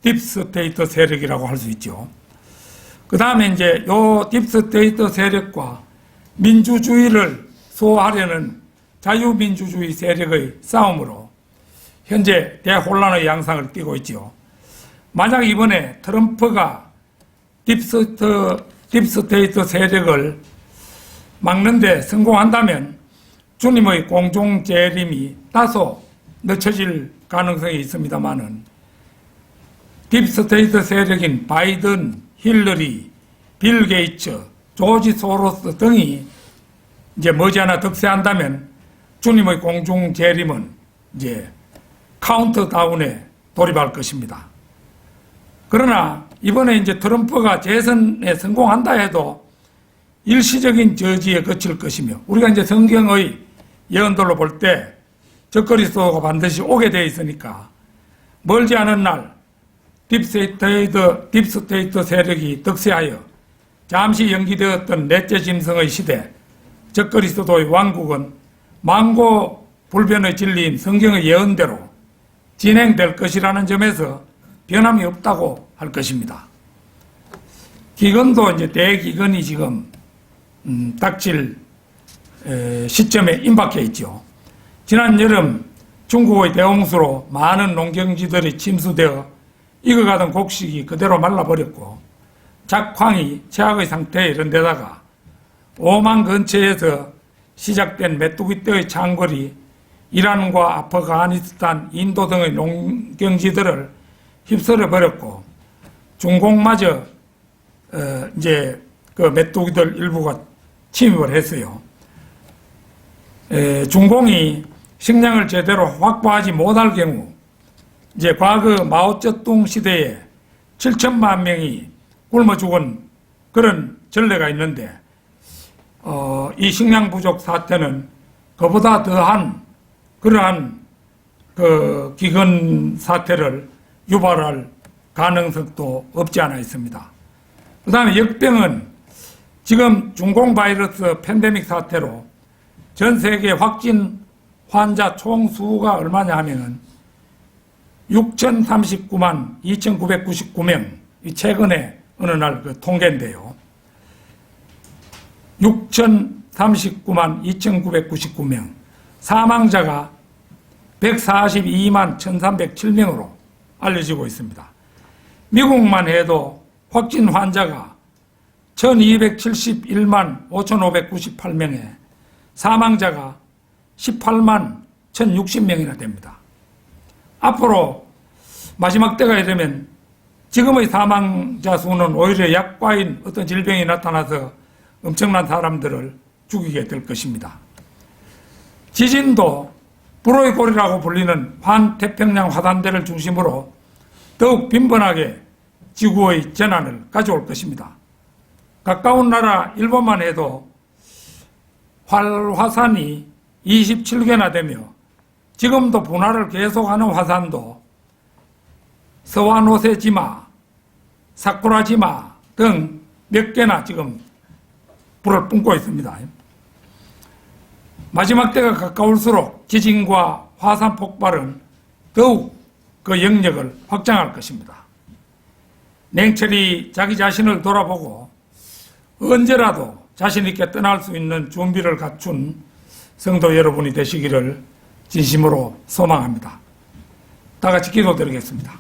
딥스테이트 세력이라고 할 수 있죠. 그 다음에 이제 요 딥스테이트 세력과 민주주의를 수호하려는 자유민주주의 세력의 싸움으로 현재 대혼란의 양상을 띠고 있죠. 만약 이번에 트럼프가 딥스테이트 세력을 막는데 성공한다면 주님의 공중 재림이 다소 늦춰질 가능성이 있습니다만은 딥스테이트 세력인 바이든, 힐러리, 빌 게이츠, 조지 소로스 등이 이제 머지않아 득세한다면 주님의 공중 재림은 이제 카운트다운에 돌입할 것입니다. 그러나 이번에 이제 트럼프가 재선에 성공한다 해도 일시적인 저지에 그칠 것이며 우리가 이제 성경의 예언들로 볼 때 적그리스도가 반드시 오게 되어 있으니까 멀지 않은 날 딥스테이트 세력이 득세하여 잠시 연기되었던 넷째 짐승의 시대 적그리스도의 왕국은 만고 불변의 진리인 성경의 예언대로 진행될 것이라는 점에서 변함이 없다고 할 것입니다. 기근도 이제 대기근이 지금 닥칠 시점에 임박해 있죠. 지난 여름 중국의 대홍수로 많은 농경지들이 침수되어 익어가던 곡식이 그대로 말라버렸고 작황이 최악의 상태에 이른 데다가 오만 근처에서 시작된 메뚜기 떼의 창궐이 이란과 아프가니스탄, 인도 등의 농경지들을 휩쓸어 버렸고 중공마저 이제 그 메뚜기들 일부가 침입을 했어요. 중공이 식량을 제대로 확보하지 못할 경우 이제 과거 마오쩌둥 시대에 7천만 명이 굶어 죽은 그런 전례가 있는데 이 식량 부족 사태는 그보다 더한 그러한 그 기근 사태를 유발할 가능성도 없지 않아 있습니다. 그 다음에 역병은 지금 중공 바이러스 팬데믹 사태로 전 세계 확진 환자 총 수가 얼마냐 하면은 6,039만 2,999명, 최근에 어느 날 그 통계인데요. 6,039만 2,999명, 사망자가 142만 1,307명으로 알려지고 있습니다. 미국만 해도 확진 환자가 1,271만 5,598명에 사망자가 18만 1,060명이나 됩니다. 앞으로 마지막 때가 이르면 지금의 사망자 수는 오히려 약과인 어떤 질병이 나타나서 엄청난 사람들을 죽이게 될 것입니다. 지진도 불의 골이라고 불리는 환태평양 화산대를 중심으로 더욱 빈번하게 지구의 재난을 가져올 것입니다. 가까운 나라 일본만 해도 활화산이 27개나 되며 지금도 분화를 계속하는 화산도 서와노세지마, 사쿠라지마 등 몇 개나 지금 불을 뿜고 있습니다. 마지막 때가 가까울수록 지진과 화산 폭발은 더욱 그 영역을 확장할 것입니다. 냉철히 자기 자신을 돌아보고 언제라도 자신 있게 떠날 수 있는 준비를 갖춘 성도 여러분이 되시기를 진심으로 소망합니다. 다 같이 기도드리겠습니다.